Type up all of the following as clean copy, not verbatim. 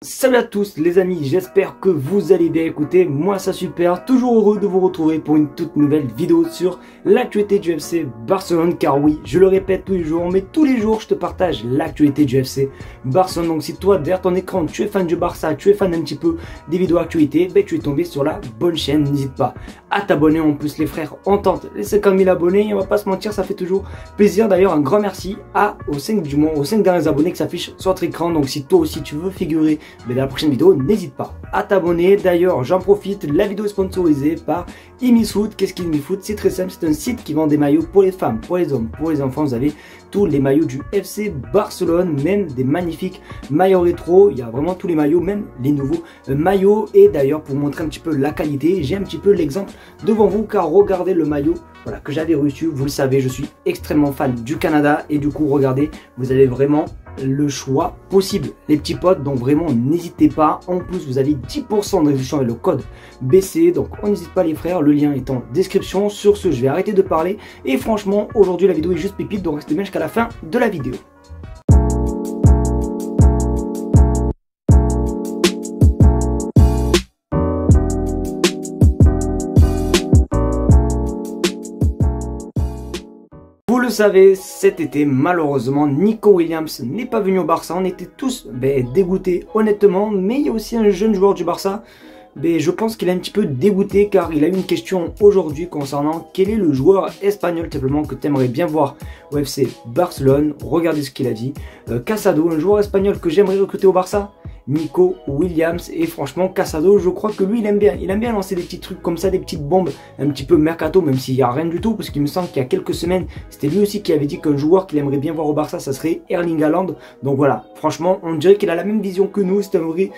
Salut à tous les amis, j'espère que vous allez bien. Écoutez, moi ça super, toujours heureux de vous retrouver pour une toute nouvelle vidéo sur l'actualité du FC Barcelone. Car oui, je le répète tous les jours, mais tous les jours je te partage l'actualité du FC Barcelone. Donc si toi derrière ton écran tu es fan du Barça, tu es fan un petit peu des vidéos actualité, ben, tu es tombé sur la bonne chaîne. N'hésite pas à t'abonner. En plus les frères, on tente les 50 000 abonnés, on va pas se mentir, ça fait toujours plaisir. D'ailleurs un grand merci aux 5 derniers abonnés qui s'affichent sur votre écran. Donc si toi aussi tu veux figurer dans la prochaine vidéo, n'hésite pas à t'abonner. D'ailleurs, j'en profite, la vidéo est sponsorisée par Imisfoot. Qu'est-ce qu'Imisfoot? C'est très simple, c'est un site qui vend des maillots pour les femmes, pour les hommes, pour les enfants. Vous avez tous les maillots du FC Barcelone, même des magnifiques maillots rétro. Il y a vraiment tous les maillots, même les nouveaux maillots. Et d'ailleurs, pour montrer un petit peu la qualité, j'ai un petit peu l'exemple devant vous, car regardez le maillot voilà, que j'avais reçu. Vous le savez, je suis extrêmement fan du Canada et du coup, regardez, vous avez vraiment le choix possible les petits potes, donc vraiment n'hésitez pas. En plus vous avez 10% de réduction avec le code BC, donc on n'hésite pas les frères, le lien est en description. Sur ce, je vais arrêter de parler et franchement aujourd'hui la vidéo est juste pépite, donc restez bien jusqu'à la fin de la vidéo. Vous le savez, cet été, malheureusement, Nico Williams n'est pas venu au Barça. On était tous dégoûtés, honnêtement. Mais il y a aussi un jeune joueur du Barça. Je pense qu'il est un petit peu dégoûté car il a eu une question aujourd'hui concernant quel est le joueur espagnol simplement que tu aimerais bien voir au FC Barcelone. Regardez ce qu'il a dit. Casado, un joueur espagnol que j'aimerais recruter au Barça. Nico Williams. Et franchement Casado, je crois que lui il aime bien lancer des petits trucs comme ça, des petites bombes un petit peu mercato, même s'il n'y a rien du tout, parce qu'il me semble qu'il y a quelques semaines c'était lui aussi qui avait dit qu'un joueur qu'il aimerait bien voir au Barça ça serait Erling Haaland. Donc voilà, franchement on dirait qu'il a la même vision que nous, c'est un vrai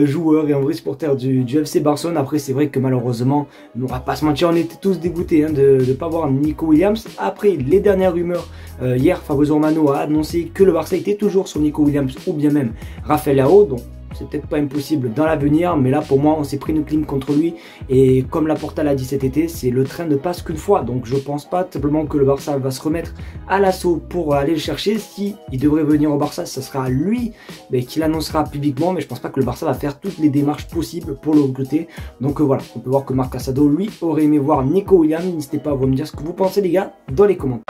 joueur et un vrai supporter du FC Barcelone. Après c'est vrai que malheureusement, on va pas se mentir, on était tous dégoûtés de ne pas voir Nico Williams. Après les dernières rumeurs, hier Fabrizio Romano a annoncé que le Barça était toujours sur Nico Williams ou bien même Rafael Leao, donc c'est peut-être pas impossible dans l'avenir, mais là pour moi on s'est pris une clim contre lui et comme Laporta l'a dit cet été, c'est le train ne passe qu'une fois. Donc je pense pas simplement que le Barça va se remettre à l'assaut pour aller le chercher. Si il devrait venir au Barça, ce sera lui qui l'annoncera publiquement, mais je pense pas que le Barça va faire toutes les démarches possibles pour le recruter. Donc voilà, on peut voir que Marc Casado lui aurait aimé voir Nico Williams. N'hésitez pas à vous me dire ce que vous pensez les gars dans les commentaires.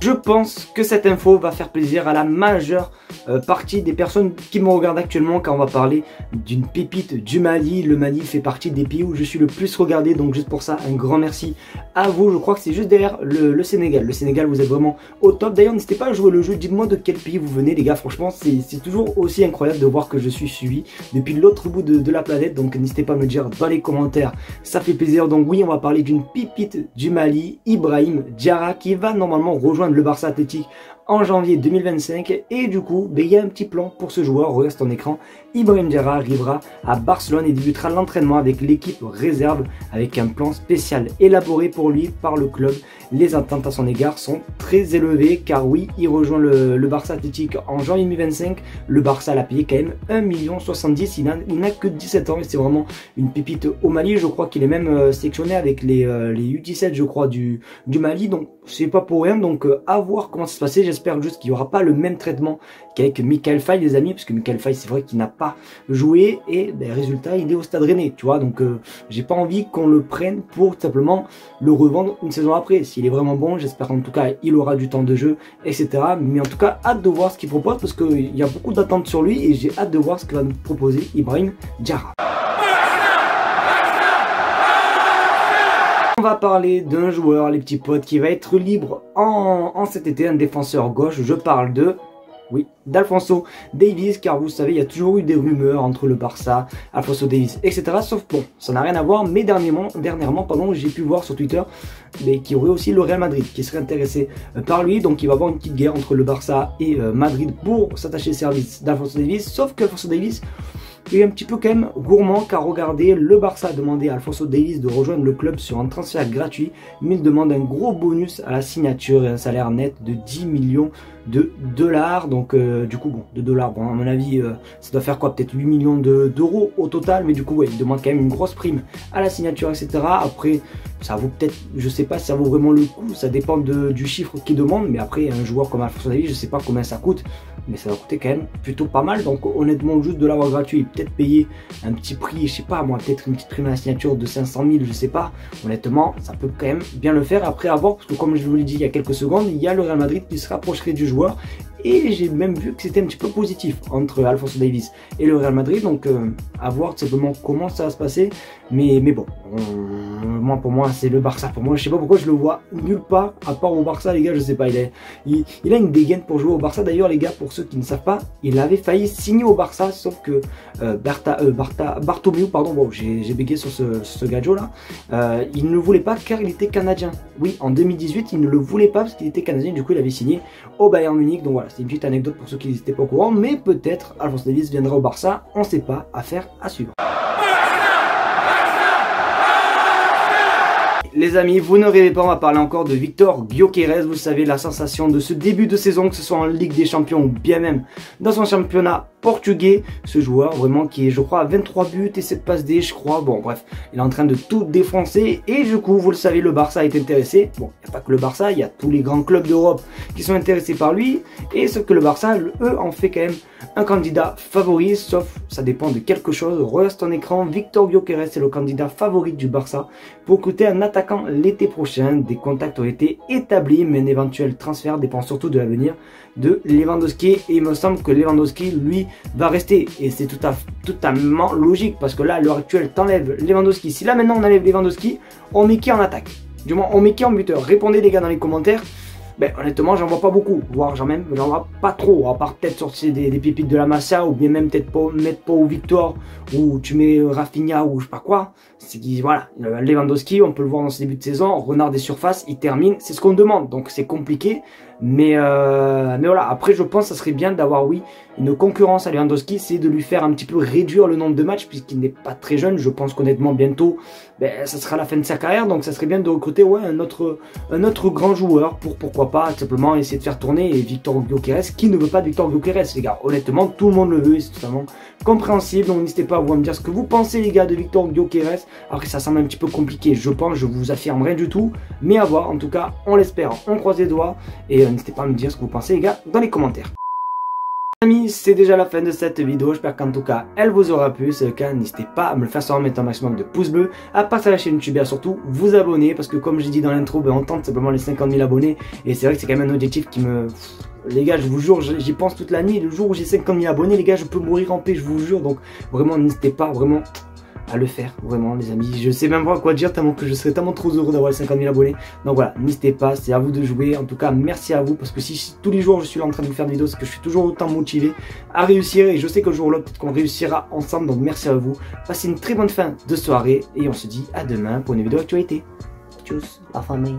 Je pense que cette info va faire plaisir à la majeure partie des personnes qui me regardent actuellement, car on va parler d'une pépite du Mali. Le Mali fait partie des pays où je suis le plus regardé, donc juste pour ça un grand merci à vous. Je crois que c'est juste derrière le Sénégal. Le Sénégal, vous êtes vraiment au top. D'ailleurs n'hésitez pas à jouer le jeu, dites-moi de quel pays vous venez les gars. Franchement c'est toujours aussi incroyable de voir que je suis suivi depuis l'autre bout de la planète, donc n'hésitez pas à me dire dans les commentaires, ça fait plaisir. Donc oui, on va parler d'une pépite du Mali, Ibrahim Diarra, qui va normalement rejoindre le Barça Athletic en janvier 2025 et du coup il y a un petit plan pour ce joueur. Regarde ton écran, Ibrahim Diarra arrivera à Barcelone et débutera l'entraînement avec l'équipe réserve avec un plan spécial élaboré pour lui par le club. Les attentes à son égard sont très élevées car oui, il rejoint le Barça Athletic en janvier 2025. Le Barça l'a payé quand même 1,70 $. Il n'a que 17 ans et c'est vraiment une pépite au Mali. Je crois qu'il est même sélectionné avec les U17 je crois du Mali, donc c'est pas pour rien. Donc à voir comment ça se passer. J'espère juste qu'il n'y aura pas le même traitement qu'avec Michael Faye les amis, parce que Michael Faye c'est vrai qu'il n'a pas joué et résultat il est au Stade Rennais, tu vois. Donc j'ai pas envie qu'on le prenne pour simplement le revendre une saison après. S'il est vraiment bon, j'espère en tout cas il aura du temps de jeu etc. Mais en tout cas hâte de voir ce qu'il propose, parce qu'il y a beaucoup d'attentes sur lui et j'ai hâte de voir ce que va nous proposer Ibrahim Diarra. On va parler d'un joueur, les petits potes, qui va être libre en cet été, un défenseur gauche. Je parle de, oui, d'Alphonso Davies, car vous savez, il y a toujours eu des rumeurs entre le Barça, Alphonso Davies, etc. Sauf bon, ça n'a rien à voir, mais dernièrement, j'ai pu voir sur Twitter qu'il y aurait aussi le Real Madrid qui serait intéressé par lui. Donc il va y avoir une petite guerre entre le Barça et Madrid pour s'attacher au service d'Alphonso Davies. Sauf que Alphonso Davies est un petit peu quand même gourmand, car regardez, le Barça a demandé à Alphonso Davies de rejoindre le club sur un transfert gratuit, mais il demande un gros bonus à la signature et un salaire net de 10 millions de dollars. Donc du coup bon, de dollars, bon à mon avis ça doit faire quoi, peut-être 8 millions d'euros au total, mais du coup ouais, il demande quand même une grosse prime à la signature etc. Après ça vaut peut-être, je sais pas si ça vaut vraiment le coup, ça dépend du chiffre qu'il demande, mais après un joueur comme Alphonso Davies, je sais pas combien ça coûte. mais ça va coûter quand même plutôt pas mal. Donc honnêtement, juste de l'avoir gratuit, peut-être payer un petit prix, je sais pas moi, peut-être une petite prime à la signature de 500 000, je sais pas. Honnêtement, ça peut quand même bien le faire. Après avoir, parce que comme je vous l'ai dit il y a quelques secondes, il y a le Real Madrid qui se rapprocherait du joueur. Et j'ai même vu que c'était un petit peu positif entre Alphonso Davies et le Real Madrid. Donc à voir tout simplement comment ça va se passer. Mais bon, moi pour moi c'est le Barça. Pour moi, je sais pas pourquoi je le vois nulle part à part au Barça, les gars. Je sais pas, il a une dégaine pour jouer au Barça. D'ailleurs les gars, pour ceux qui ne savent pas, il avait failli signer au Barça, sauf que Bartomeu, pardon, bon, j'ai bégayé sur ce gadget là. Il ne le voulait pas car il était canadien. Oui, en 2018 il ne le voulait pas parce qu'il était canadien. Du coup il avait signé au Bayern Munich. Donc voilà, c'est une petite anecdote pour ceux qui n'étaient pas au courant. Mais peut-être Alphonso Davies viendra au Barça. On ne sait pas, affaire à suivre. Les amis, vous ne rêvez pas, on va parler encore de Victor Gyökeres. Vous savez, la sensation de ce début de saison, que ce soit en Ligue des Champions ou bien même dans son championnat portugais. Ce joueur vraiment qui est, je crois, à 23 buts et 7 passes D, je crois. Bon bref, il est en train de tout défoncer. Et du coup, vous le savez, le Barça est intéressé. Bon, il n'y a pas que le Barça, il y a tous les grands clubs d'Europe qui sont intéressés par lui. Et sauf que le Barça, eux, en fait quand même un candidat favori. Sauf, ça dépend de quelque chose. Regarde ton écran, Victor Gyökeres est le candidat favori du Barça pour coûter un attaquant l'été prochain. Des contacts ont été établis, mais un éventuel transfert dépend surtout de l'avenir de Lewandowski. Et il me semble que Lewandowski, lui, va rester. Et c'est totalement logique, parce que là, à l'heure actuelle, t'enlèves Lewandowski. Si là, maintenant, on enlève Lewandowski, on met qui en attaque? Du moins, on met qui en buteur? Répondez, les gars, dans les commentaires. Ben, honnêtement, j'en vois pas beaucoup, voire j'en vois pas trop, à part peut-être sortir des pépites de la Masia, ou bien même peut-être pas mettre Pau Victor, ou tu mets Rafinha, ou je sais pas quoi. C'est qui, voilà, Lewandowski, on peut le voir dans ce début de saison, Renard des surfaces, il termine, c'est ce qu'on demande, donc c'est compliqué. Mais voilà, après je pense que ça serait bien d'avoir, oui, une concurrence à Lewandowski, c'est de lui faire un petit peu réduire le nombre de matchs, puisqu'il n'est pas très jeune. Je pense qu'honnêtement bientôt, ben, ça sera la fin de sa carrière, donc ça serait bien de recruter, ouais, un autre grand joueur pour, pourquoi pas, tout simplement essayer de faire tourner. Et Victor Gyökeres, qui ne veut pas de Victor Gyökeres, les gars? Honnêtement, tout le monde le veut et c'est totalement compréhensible. Donc n'hésitez pas à vous me dire ce que vous pensez, les gars, de Victor Gyökeres. Après ça semble un petit peu compliqué, je pense, je vous affirme rien du tout, mais à voir. En tout cas, on l'espère, on croise les doigts. Et n'hésitez pas à me dire ce que vous pensez, les gars, dans les commentaires. Amis, c'est déjà la fin de cette vidéo, j'espère qu'en tout cas elle vous aura plu. Si c'est le cas, n'hésitez pas à me le faire savoir en mettant un maximum de pouces bleus, à partager la chaîne YouTube et à surtout vous abonner, parce que comme j'ai dit dans l'intro, ben, on tente simplement les 50 000 abonnés et c'est vrai que c'est quand même un objectif qui me... Les gars, je vous jure, j'y pense toute la nuit. Le jour où j'ai 50 000 abonnés, les gars, je peux mourir en paix, je vous jure. Donc vraiment, n'hésitez pas vraiment à le faire, vraiment les amis. Je sais même pas quoi dire, tellement que je serais tellement trop heureux d'avoir les 50 000 abonnés. Donc voilà, n'hésitez pas, c'est à vous de jouer. En tout cas, merci à vous, parce que si tous les jours je suis là en train de vous faire des vidéos, c'est que je suis toujours autant motivé à réussir. Et je sais que le jour-là, peut-être qu'on réussira ensemble. Donc merci à vous. Passez une très bonne fin de soirée et on se dit à demain pour une vidéo actualité. Tchuss, la famille.